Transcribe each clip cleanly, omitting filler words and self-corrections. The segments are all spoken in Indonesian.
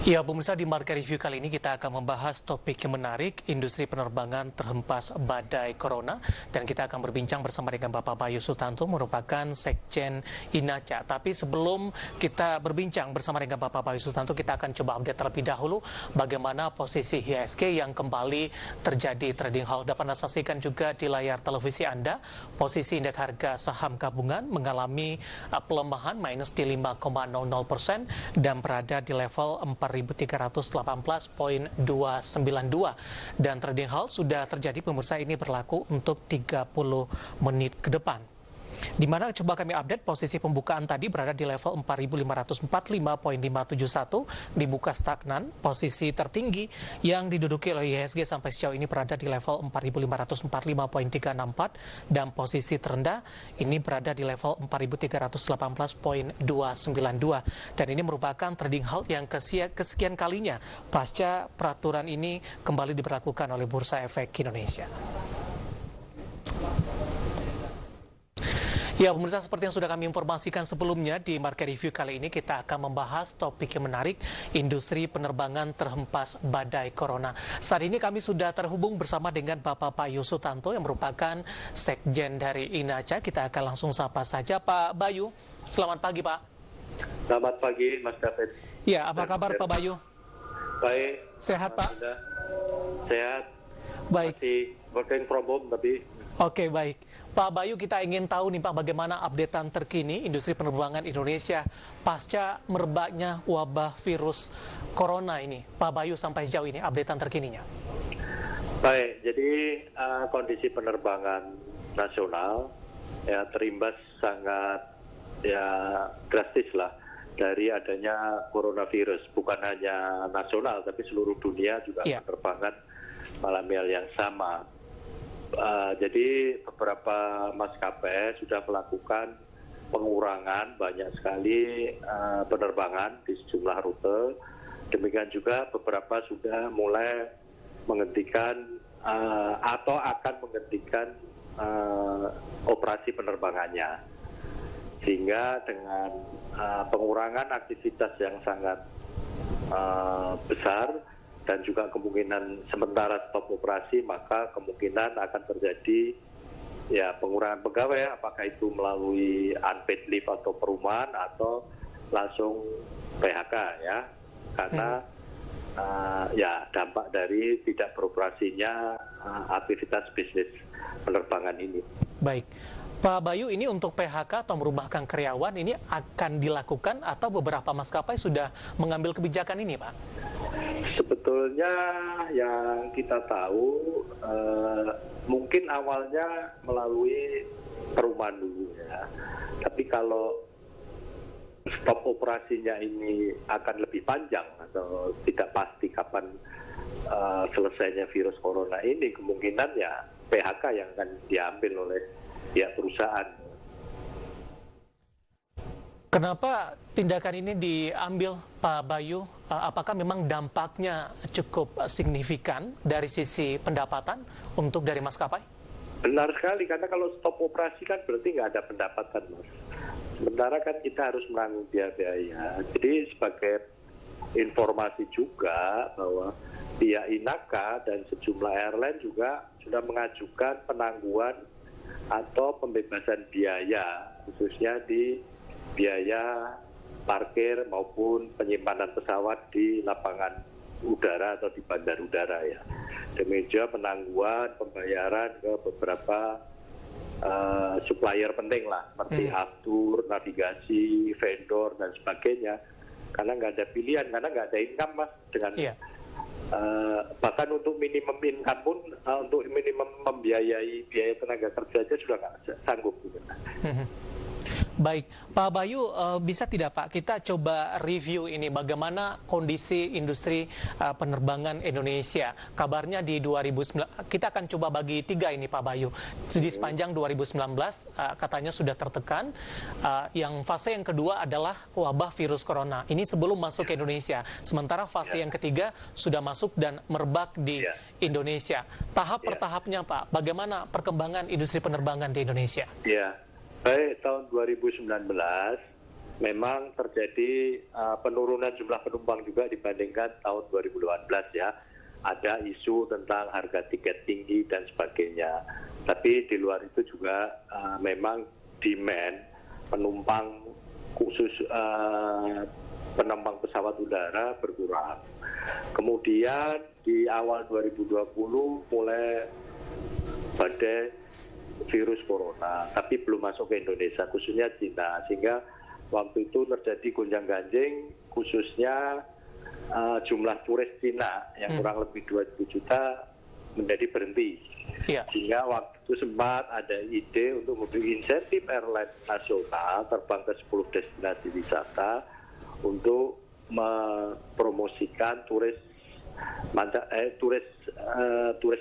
Ya, pemirsa, di Market Review kali ini kita akan membahas topik yang menarik, industri penerbangan terhempas badai corona. Dan kita akan berbincang bersama dengan Bapak Bayu Sutanto, merupakan Sekjen INACA. Tapi sebelum kita berbincang bersama dengan Bapak Bayu Sutanto, kita akan coba update terlebih dahulu bagaimana posisi IHSG yang kembali terjadi trading halt. Dapat Anda saksikan juga di layar televisi Anda, posisi indeks harga saham gabungan mengalami pelemahan minus di 5,00% dan berada di level 4.318,292 dan trading halt sudah terjadi, pemirsa. Ini berlaku untuk 30 menit ke depan. Di mana coba kami update posisi pembukaan tadi berada di level 4.545,571, dibuka stagnan. Posisi tertinggi yang diduduki oleh IHSG sampai sejauh ini berada di level 4.545,364 dan posisi terendah ini berada di level 4.318,292 dan ini merupakan trading halt yang kesekian kalinya pasca peraturan ini kembali diberlakukan oleh Bursa Efek Indonesia. Ya, pemirsa, seperti yang sudah kami informasikan sebelumnya, di Market Review kali ini kita akan membahas topik yang menarik, industri penerbangan terhempas badai corona. Saat ini kami sudah terhubung bersama dengan Bapak Bayu Sutanto yang merupakan Sekjen dari INACA. Kita akan langsung sapa saja Pak Bayu. Selamat pagi, Pak. Selamat pagi, Mas David. Ya, apa kabar Pak Bayu? Baik. Sehat, Pak? Sehat. Baik. Masih working from home, tapi... Oke, baik. Pak Bayu, kita ingin tahu nih Pak, bagaimana updatean terkini industri penerbangan Indonesia pasca merebaknya wabah virus corona ini. Pak Bayu, sampai sejauh ini updatean terkininya. Baik, jadi kondisi penerbangan nasional ya terimbas sangat drastis lah dari adanya coronavirus. Bukan hanya nasional, tapi seluruh dunia juga penerbangan mengalami hal yang sama. Jadi beberapa maskapai sudah melakukan pengurangan banyak sekali penerbangan di sejumlah rute. Demikian juga beberapa sudah mulai menghentikan atau akan menghentikan operasi penerbangannya. Sehingga dengan pengurangan aktivitas yang sangat besar dan juga kemungkinan sementara stop operasi, maka kemungkinan akan terjadi pengurangan pegawai, apakah itu melalui unpaid leave atau perumahan atau langsung PHK ya, karena dampak dari tidak beroperasinya aktivitas bisnis penerbangan ini. Baik. Pak Bayu, ini untuk PHK atau merumahkan karyawan ini akan dilakukan atau beberapa maskapai sudah mengambil kebijakan ini, Pak? Sebetulnya yang kita tahu mungkin awalnya melalui perumahan dulu ya. Tapi kalau stop operasinya ini akan lebih panjang atau tidak pasti kapan selesainya virus corona ini, kemungkinan ya PHK yang akan diambil oleh pihak perusahaan. Kenapa tindakan ini diambil, Pak Bayu? Apakah memang dampaknya cukup signifikan dari sisi pendapatan untuk dari maskapai? Benar sekali, karena kalau stop operasi kan berarti nggak ada pendapatan, Mas. Sementara kan kita harus menanggung biaya. Jadi sebagai informasi juga bahwa pihak INACA dan sejumlah airline juga sudah mengajukan penangguhan atau pembebasan biaya, khususnya di biaya parkir maupun penyimpanan pesawat di lapangan udara atau di bandar udara ya. Demikian penangguhan pembayaran ke beberapa supplier penting lah, seperti aftur, navigasi, vendor dan sebagainya. Karena nggak ada pilihan, karena nggak ada income, Mas, dengan bahkan untuk minimum income pun untuk minimum membiayai biaya tenaga kerja aja sudah nggak sanggup. Baik, Pak Bayu, bisa tidak Pak kita coba review ini bagaimana kondisi industri penerbangan Indonesia. Kabarnya di 2019, kita akan coba bagi 3 ini Pak Bayu. Di sepanjang 2019 katanya sudah tertekan. Yang fase yang kedua adalah wabah virus corona. Ini sebelum masuk ke Indonesia. Sementara fase yang ketiga sudah masuk dan merebak di Indonesia. Tahap per tahapnya Pak, bagaimana perkembangan industri penerbangan di Indonesia? Baik, tahun 2019 memang terjadi penurunan jumlah penumpang juga dibandingkan tahun 2018 ya. Ada isu tentang harga tiket tinggi dan sebagainya. Tapi di luar itu juga memang demand penumpang khusus penumpang pesawat udara berkurang. Kemudian di awal 2020 mulai badai virus corona, tapi belum masuk ke Indonesia, khususnya Cina, sehingga waktu itu terjadi gonjang-ganjing, khususnya jumlah turis Cina yang kurang lebih 2 juta menjadi berhenti. Iya. Sehingga waktu itu sempat ada ide untuk memberi insentif airline nasional terbang ke 10 destinasi wisata untuk mempromosikan turis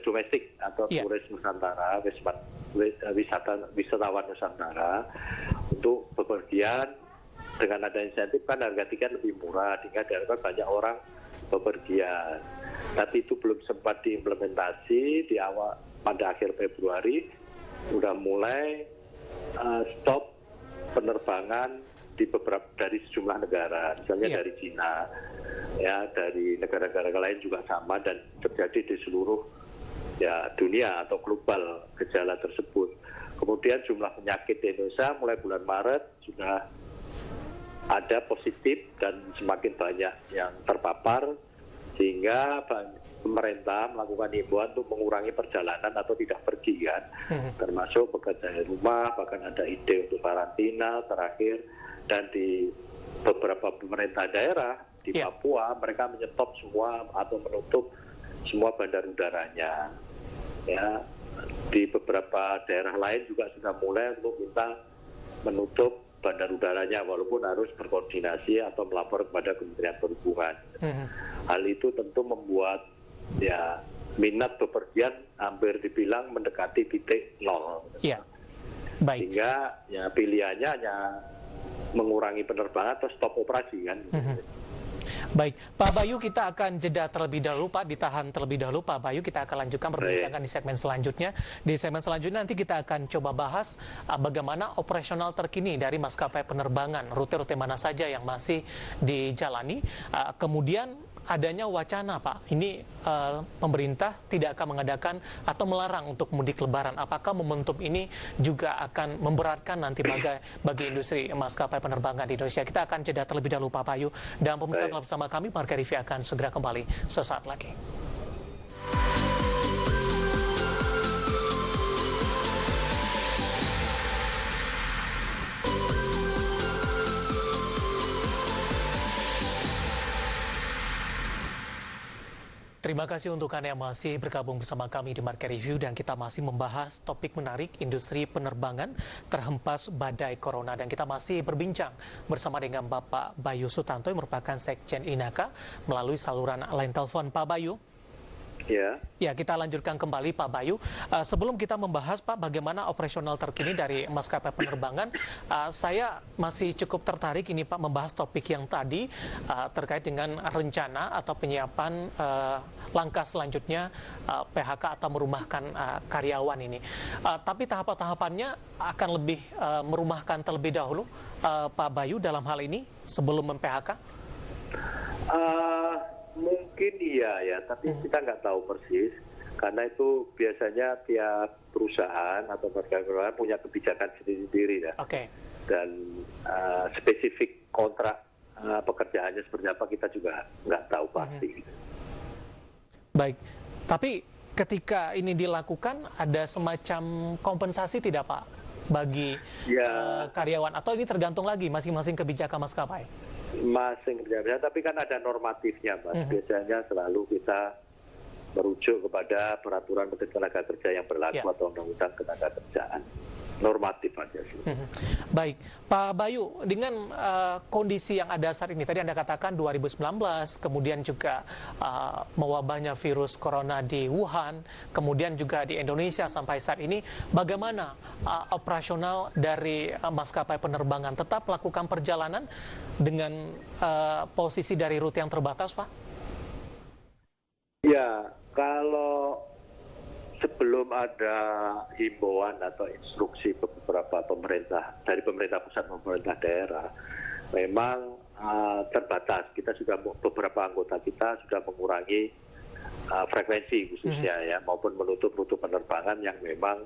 domestik atau turis Nusantara, wisatawan Nusantara untuk bepergian. Dengan ada insentif kan harga tiket lebih murah, sehingga diharapkan banyak orang bepergian. Tapi itu belum sempat diimplementasi pada akhir Februari sudah mulai stop penerbangan dari sejumlah negara, misalnya dari Cina, ya dari negara-negara lain juga sama, dan terjadi di seluruh dunia atau global gejala tersebut. Kemudian jumlah penyakit di Indonesia mulai bulan Maret sudah ada positif dan semakin banyak yang terpapar, sehingga pemerintah melakukan himbauan untuk mengurangi perjalanan atau tidak pergi kan, termasuk bekerja dari rumah, bahkan ada ide untuk karantina terakhir. Dan di beberapa pemerintah daerah di Papua mereka menyetop semua atau menutup semua bandar udaranya. Ya, di beberapa daerah lain juga sudah mulai untuk minta menutup bandar udaranya, walaupun harus berkoordinasi atau melapor kepada Kementerian Perhubungan. Hal itu tentu membuat minat bepergian hampir dibilang mendekati titik nol. Iya. Baik. Sehingga pilihannya hanya mengurangi penerbangan atau stop operasi kan. Baik, Pak Bayu, kita akan jeda terlebih dahulu, Pak. Ditahan terlebih dahulu, Pak Bayu. Kita akan lanjutkan perbincangan di segmen selanjutnya. Di segmen selanjutnya nanti kita akan coba bahas bagaimana operasional terkini dari maskapai penerbangan, rute-rute mana saja yang masih dijalani. Kemudian adanya wacana, Pak, ini pemerintah tidak akan mengadakan atau melarang untuk mudik lebaran. Apakah momentum ini juga akan memberatkan nanti bagi industri maskapai penerbangan di Indonesia? Kita akan jeda terlebih dahulu, Pak Bayu. Dan pemirsa tetap bersama kami, Marga Review akan segera kembali sesaat lagi. Terima kasih untuk Anda yang masih bergabung bersama kami di Market Review, dan kita masih membahas topik menarik industri penerbangan terhempas badai corona, dan kita masih berbincang bersama dengan Bapak Bayu Sutanto yang merupakan Sekjen INAKA melalui saluran line telepon. Pak Bayu. Ya, kita lanjutkan kembali Pak Bayu. Sebelum kita membahas Pak bagaimana operasional terkini dari maskapai penerbangan, saya masih cukup tertarik ini Pak membahas topik yang tadi terkait dengan rencana atau penyiapan langkah selanjutnya PHK atau merumahkan karyawan ini. Tapi tahapan-tahapannya akan lebih merumahkan terlebih dahulu Pak Bayu dalam hal ini sebelum mem-PHK? Mungkin iya ya, tapi kita nggak tahu persis, karena itu biasanya tiap perusahaan atau perusahaan punya kebijakan sendiri-sendiri ya. Oke. Dan spesifik kontrak pekerjaannya seperti apa kita juga nggak tahu pasti. Baik, tapi ketika ini dilakukan ada semacam kompensasi tidak Pak bagi karyawan, atau ini tergantung lagi masing-masing kebijakan maskapai? Masing kerja, tapi kan ada normatifnya, Mas. Biasanya selalu kita merujuk kepada peraturan Menteri Tenaga Kerja yang berlaku atau undang-undang ketenaga kerjaan. Normatif aja sih. Baik, Pak Bayu, dengan kondisi yang ada saat ini, tadi Anda katakan 2019, kemudian juga mewabahnya virus corona di Wuhan, kemudian juga di Indonesia sampai saat ini, bagaimana operasional dari maskapai penerbangan? Tetap melakukan perjalanan dengan posisi dari rute yang terbatas, Pak? Ya, kalau sebelum ada himbauan atau instruksi beberapa pemerintah, dari pemerintah pusat maupun pemerintah daerah, memang terbatas. Kita sudah beberapa anggota kita sudah mengurangi frekuensi khususnya ya, maupun menutup rute penerbangan yang memang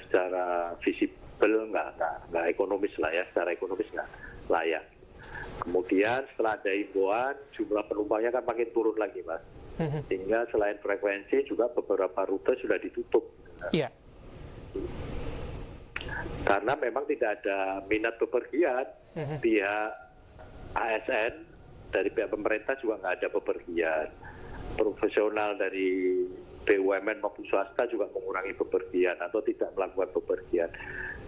secara visible nggak ekonomis lah ya, secara ekonomis nggak layak. Kemudian setelah ada himbauan, jumlah penumpangnya kan makin turun lagi, Mas. Sehingga selain frekuensi juga beberapa rute sudah ditutup. Iya. Karena memang tidak ada minat bepergian. Pihak ASN dari pihak pemerintah juga nggak ada bepergian. Profesional dari BUMN maupun swasta juga mengurangi bepergian atau tidak melakukan bepergian.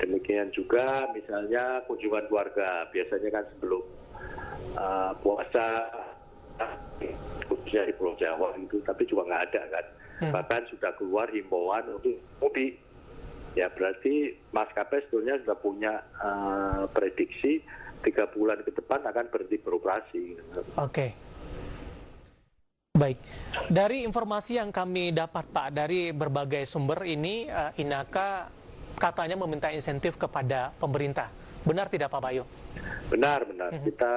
Demikian juga misalnya kunjungan keluarga, biasanya kan sebelum puasa khususnya di Pulau Jawa itu, tapi juga nggak ada kan. Bahkan sudah keluar himbauan untuk mudik. Ya berarti maskapai sebetulnya sudah punya prediksi 3 bulan ke depan akan berhenti beroperasi. Oke. Baik, dari informasi yang kami dapat Pak, dari berbagai sumber ini, Inaka katanya meminta insentif kepada pemerintah. Benar tidak Pak Bayu? Benar. Kita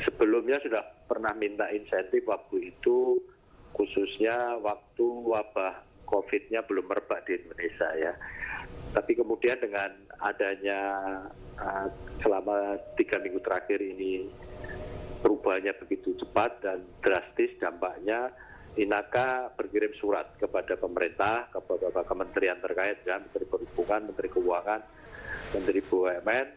sebelumnya sudah pernah minta insentif waktu itu, khususnya waktu wabah COVID-nya belum merebak di Indonesia ya. Tapi kemudian dengan adanya selama 3 minggu terakhir ini perubahannya begitu cepat dan drastis dampaknya, Inaka berkirim surat kepada pemerintah, kepada kementerian terkait, ya, Menteri Perhubungan, Menteri Keuangan, Menteri BUMN,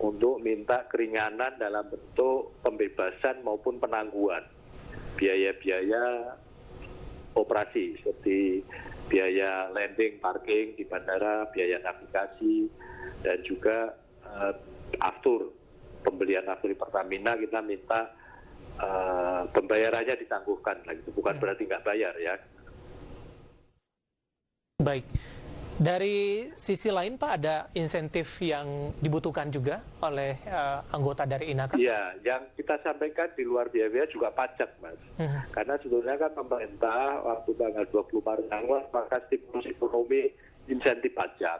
untuk minta keringanan dalam bentuk pembebasan maupun penangguhan biaya-biaya operasi seperti biaya landing, parking di bandara, biaya navigasi, dan juga aftur, pembelian aftur di Pertamina kita minta pembayarannya ditangguhkan, gitu. Bukan berarti nggak bayar ya. Baik. Dari sisi lain Pak, ada insentif yang dibutuhkan juga oleh anggota dari Inaka? Iya, yang kita sampaikan di luar biaya juga pajak, Mas. Karena sebetulnya kan pemerintah waktu tanggal 20 Maret maka stimulus ekonomi insentif pajak.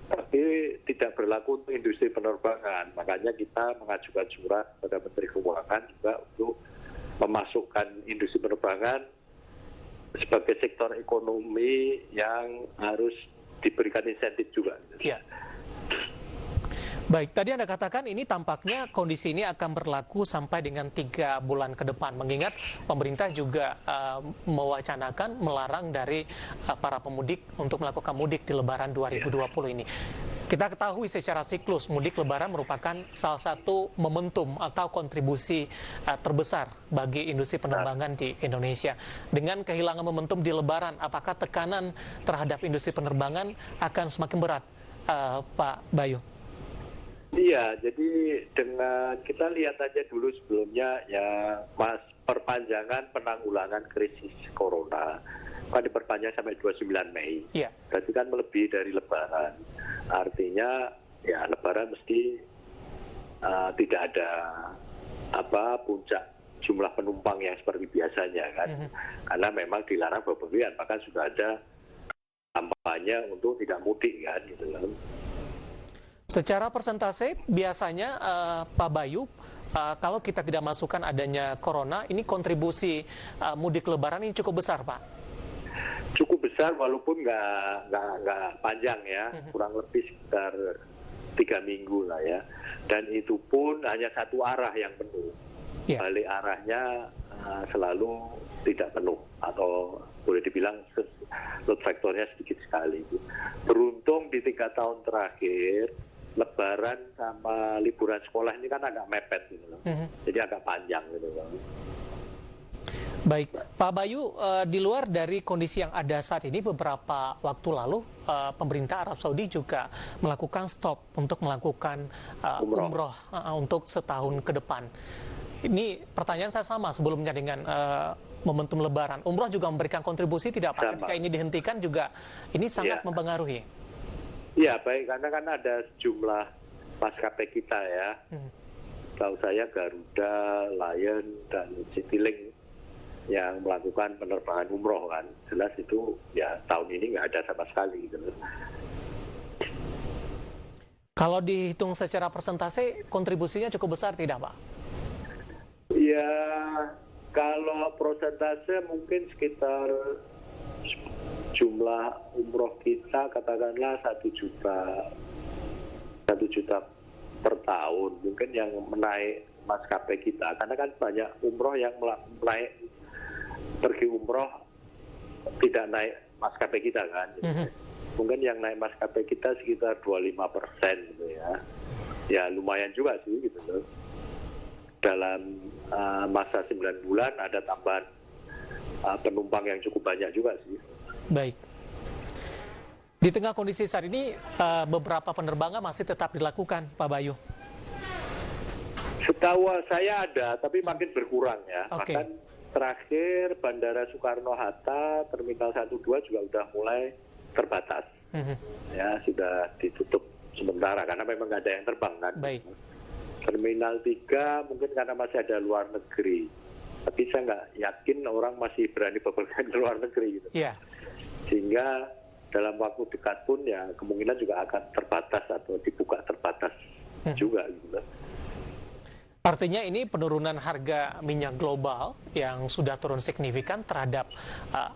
Tapi tidak berlaku untuk industri penerbangan. Makanya kita mengajukan surat kepada Menteri Keuangan juga untuk memasukkan industri penerbangan sebagai sektor ekonomi yang harus diberikan insentif juga. Ya. Baik, tadi Anda katakan ini tampaknya kondisi ini akan berlaku sampai dengan 3 bulan ke depan. Mengingat pemerintah juga mewacanakan melarang dari para pemudik untuk melakukan mudik di Lebaran 2020 ini. Kita ketahui secara siklus mudik Lebaran merupakan salah satu momentum atau kontribusi terbesar bagi industri penerbangan di Indonesia. Dengan kehilangan momentum di Lebaran, apakah tekanan terhadap industri penerbangan akan semakin berat, Pak Bayu? Iya, jadi dengan kita lihat aja dulu sebelumnya ya, Mas, perpanjangan penanggulangan krisis corona kan diperpanjang sampai 29 Mei. Iya. Berarti kan melebihi dari Lebaran. Artinya ya Lebaran mesti tidak ada puncak jumlah penumpang yang seperti biasanya kan. Karena memang dilarang bepergian, bahkan sudah ada kampanye untuk tidak mudik kan gitu kan. Secara persentase biasanya Pak Bayu, kalau kita tidak masukkan adanya corona, ini kontribusi mudik Lebaran ini cukup besar, Pak. Cukup besar walaupun nggak panjang ya, kurang lebih sekitar 3 minggu lah ya. Dan itu pun hanya satu arah yang penuh. Yeah. Balik arahnya selalu tidak penuh atau boleh dibilang load factornya sedikit sekali. Beruntung di 3 tahun terakhir Lebaran sama liburan sekolah ini kan agak mepet gitu loh. Jadi agak panjang gitu loh. Baik, Pak Bayu, di luar dari kondisi yang ada saat ini, beberapa waktu lalu pemerintah Arab Saudi juga melakukan stop untuk melakukan umroh untuk setahun ke depan. Ini pertanyaan saya sama sebelumnya dengan momentum Lebaran. Umroh juga memberikan kontribusi tidak Pak? Ketika ini dihentikan juga ini sangat mempengaruhi. Iya, baik, karena kan ada sejumlah maskapai kita ya. Tahu saya Garuda, Lion, dan Citylink yang melakukan penerbangan umroh kan. Jelas itu ya tahun ini nggak ada sama sekali gitu. Kalau dihitung secara persentase, kontribusinya cukup besar tidak, Pak? Ya, kalau persentase mungkin sekitar jumlah umroh kita katakanlah 1 juta per tahun. Mungkin yang menaik maskapai kita, karena kan banyak umroh yang naik pergi umroh tidak naik maskapai kita kan. Mungkin yang naik maskapai kita sekitar 25% gitu ya. Ya lumayan juga sih gitu loh. Dalam masa 9 bulan ada tambahan penumpang yang cukup banyak juga sih. Baik. Di tengah kondisi saat ini, beberapa penerbangan masih tetap dilakukan, Pak Bayu. Setahu saya ada, tapi makin berkurang ya. Okay. Bahkan terakhir Bandara Soekarno-Hatta, Terminal 1-2 juga sudah mulai terbatas. Ya, sudah ditutup sementara karena memang nggak ada yang terbang kan. Baik. Terminal 3 mungkin karena masih ada luar negeri. Tapi saya nggak yakin orang masih berani bepergian ke luar negeri gitu. Yeah. Sehingga dalam waktu dekat pun ya kemungkinan juga akan terbatas atau dibuka terbatas juga gitu. Artinya ini penurunan harga minyak global yang sudah turun signifikan terhadap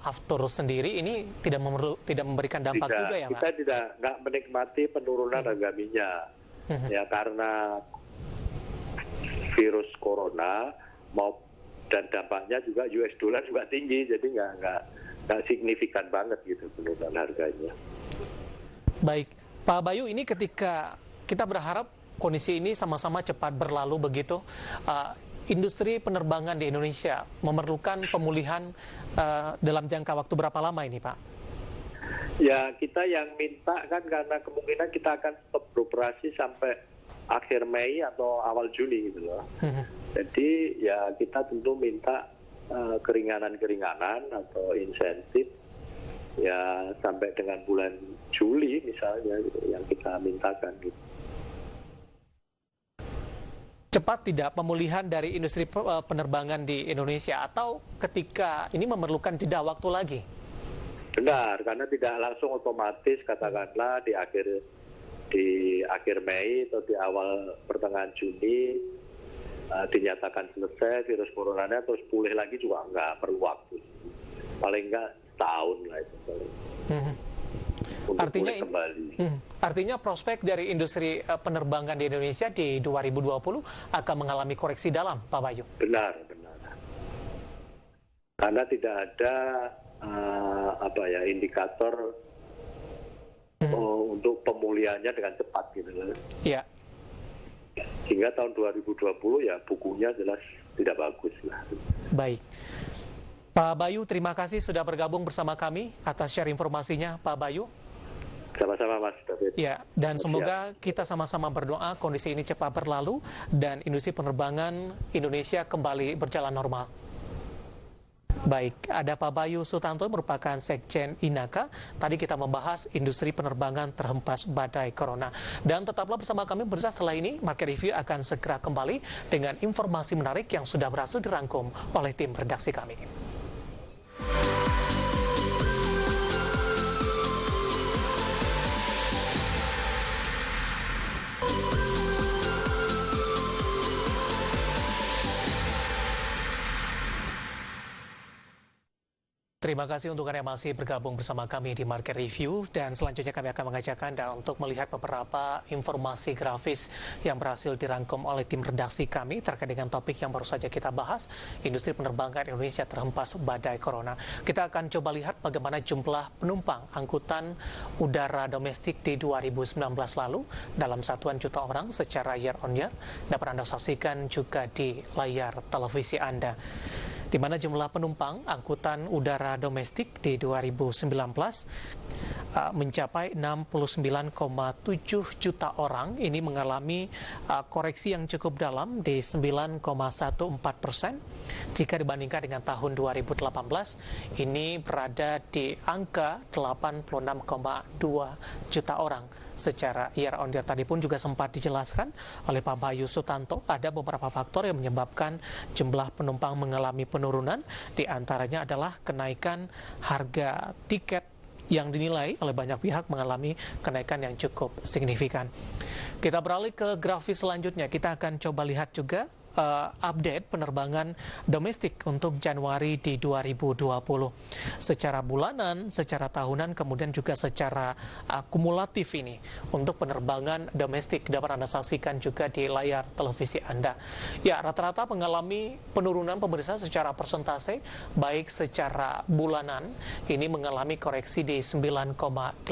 aftur sendiri ini tidak memberikan dampak juga ya, Pak? Kita nggak menikmati penurunan harga minyak ya karena virus corona dan dampaknya juga US dollar juga tinggi, jadi nggak signifikan banget gitu penurunan harganya. Baik, Pak Bayu, ini ketika kita berharap kondisi ini sama-sama cepat berlalu begitu, industri penerbangan di Indonesia memerlukan pemulihan dalam jangka waktu berapa lama ini, Pak? Ya, kita yang minta kan karena kemungkinan kita akan stop beroperasi sampai akhir Mei atau awal Juni gitu loh. Jadi ya kita tentu minta keringanan-keringanan atau insentif ya sampai dengan bulan Juli misalnya gitu, yang kita mintakan gitu. Cepat tidak pemulihan dari industri penerbangan di Indonesia atau ketika ini memerlukan jeda waktu lagi? Benar, karena tidak langsung otomatis katakanlah di akhir Mei atau di awal pertengahan Juni dinyatakan selesai virus coronanya terus pulih lagi juga nggak perlu waktu. Paling nggak setahun lah itu. Artinya prospek dari industri penerbangan di Indonesia di 2020 akan mengalami koreksi dalam, Pak Bayu? Benar. Karena tidak ada indikator untuk pemulihannya dengan cepat gitu. Ya. Hingga tahun 2020 ya bukunya jelas tidak bagus lah. Baik. Pak Bayu, terima kasih sudah bergabung bersama kami atas share informasinya, Pak Bayu. Sama-sama Mas David. Ya, dan semoga kita sama-sama berdoa kondisi ini cepat berlalu dan industri penerbangan Indonesia kembali berjalan normal. Baik, ada Pak Bayu Sutanto merupakan Sekjen INAKA. Tadi kita membahas industri penerbangan terhempas badai corona. Dan tetaplah bersama kami bersama setelah ini, Market Review akan segera kembali dengan informasi menarik yang sudah berhasil dirangkum oleh tim redaksi kami. Terima kasih untuk Anda yang masih bergabung bersama kami di Market Review, dan selanjutnya kami akan mengajak Anda untuk melihat beberapa informasi grafis yang berhasil dirangkum oleh tim redaksi kami terkait dengan topik yang baru saja kita bahas, industri penerbangan Indonesia terhempas badai corona. Kita akan coba lihat bagaimana jumlah penumpang angkutan udara domestik di 2019 lalu dalam satuan juta orang secara year on year. Dapat Anda saksikan juga di layar televisi Anda, di mana jumlah penumpang angkutan udara domestik di 2019 mencapai 69,7 juta orang. Ini mengalami koreksi yang cukup dalam di 9,14%. Jika dibandingkan dengan tahun 2018, ini berada di angka 86,2 juta orang secara year on year. Tadi pun juga sempat dijelaskan oleh Pak Bayu Sutanto, ada beberapa faktor yang menyebabkan jumlah penumpang mengalami penurunan. Di antaranya adalah kenaikan harga tiket yang dinilai oleh banyak pihak mengalami kenaikan yang cukup signifikan. Kita beralih ke grafis selanjutnya, kita akan coba lihat juga update penerbangan domestik untuk Januari di 2020 secara bulanan, secara tahunan, kemudian juga secara kumulatif ini untuk penerbangan domestik dapat Anda saksikan juga di layar televisi Anda. Ya, rata-rata mengalami penurunan pemirsa secara persentase, baik secara bulanan ini mengalami koreksi di 9,85%,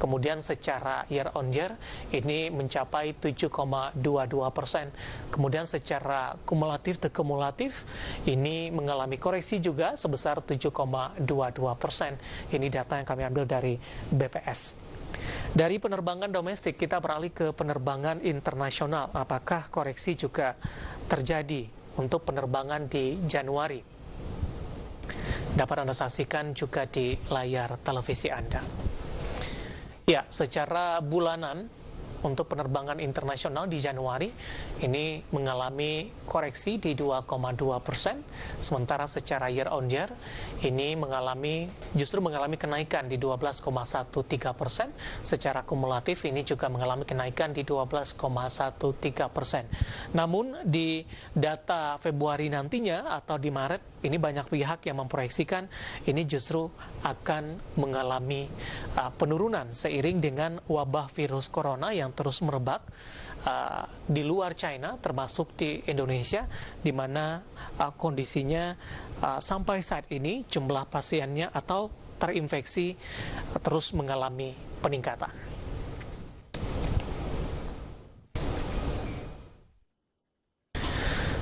kemudian secara year on year ini mencapai 7,22%. Kemudian secara kumulatif ini mengalami koreksi juga sebesar 7,22%. Ini data yang kami ambil dari BPS. Dari penerbangan domestik kita beralih ke penerbangan internasional. Apakah koreksi juga terjadi untuk penerbangan di Januari? Dapat Anda saksikan juga di layar televisi Anda. Ya, secara bulanan untuk penerbangan internasional di Januari ini mengalami koreksi di 2,2%, sementara secara year on year ini justru mengalami kenaikan di 12,13%, secara kumulatif ini juga mengalami kenaikan di 12,13%. Namun di data Februari nantinya atau di Maret ini banyak pihak yang memproyeksikan ini justru akan mengalami penurunan seiring dengan wabah virus corona yang terus merebak di luar China, termasuk di Indonesia, di mana kondisinya sampai saat ini jumlah pasiennya atau terinfeksi terus mengalami peningkatan.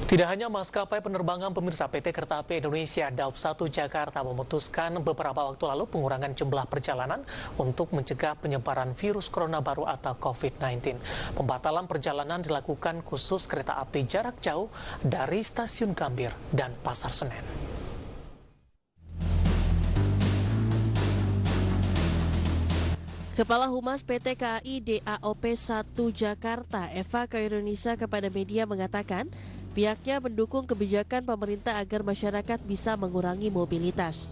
Tidak hanya maskapai penerbangan pemirsa, PT Kereta Api Indonesia Daup 1 Jakarta memutuskan beberapa waktu lalu pengurangan jumlah perjalanan untuk mencegah penyebaran virus corona baru atau COVID-19. Pembatalan perjalanan dilakukan khusus kereta api jarak jauh dari Stasiun Gambir dan Pasar Senen. Kepala Humas PT KAI DAOP 1 Jakarta, Eva Kairunisa kepada media mengatakan, pihaknya mendukung kebijakan pemerintah agar masyarakat bisa mengurangi mobilitas.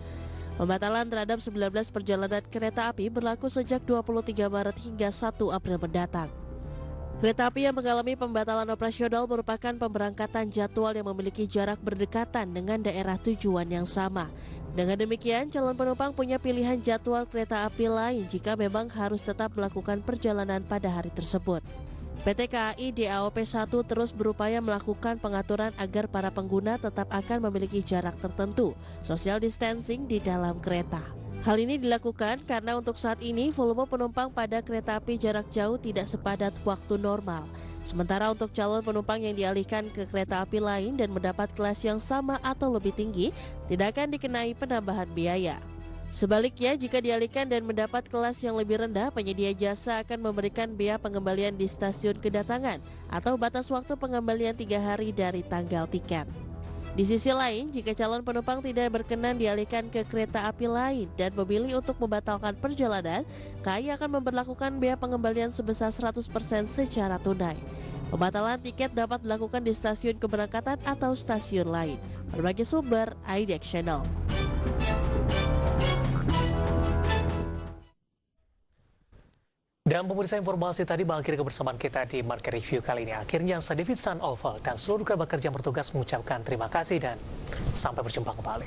Pembatalan terhadap 19 perjalanan kereta api berlaku sejak 23 Maret hingga 1 April mendatang. Kereta api yang mengalami pembatalan operasional merupakan pemberangkatan jadwal yang memiliki jarak berdekatan dengan daerah tujuan yang sama. Dengan demikian, calon penumpang punya pilihan jadwal kereta api lain jika memang harus tetap melakukan perjalanan pada hari tersebut. PT KAI DAOP 1 terus berupaya melakukan pengaturan agar para pengguna tetap akan memiliki jarak tertentu, social distancing di dalam kereta. Hal ini dilakukan karena untuk saat ini volume penumpang pada kereta api jarak jauh tidak sepadat waktu normal. Sementara untuk calon penumpang yang dialihkan ke kereta api lain dan mendapat kelas yang sama atau lebih tinggi, tidak akan dikenai penambahan biaya. Sebaliknya, jika dialihkan dan mendapat kelas yang lebih rendah, penyedia jasa akan memberikan biaya pengembalian di stasiun kedatangan atau batas waktu pengembalian 3 hari dari tanggal tiket. Di sisi lain, jika calon penumpang tidak berkenan dialihkan ke kereta api lain dan memilih untuk membatalkan perjalanan, KAI akan memberlakukan biaya pengembalian sebesar 100% secara tunai. Pembatalan tiket dapat dilakukan di stasiun keberangkatan atau stasiun lain. Berbagai sumber, IDX Channel. Dan pemirsa, informasi tadi mengakhiri kebersamaan kita di Market Review kali ini. Akhirnya saya David San Oval dan seluruh kerabat kerja yang bertugas mengucapkan terima kasih dan sampai berjumpa kembali.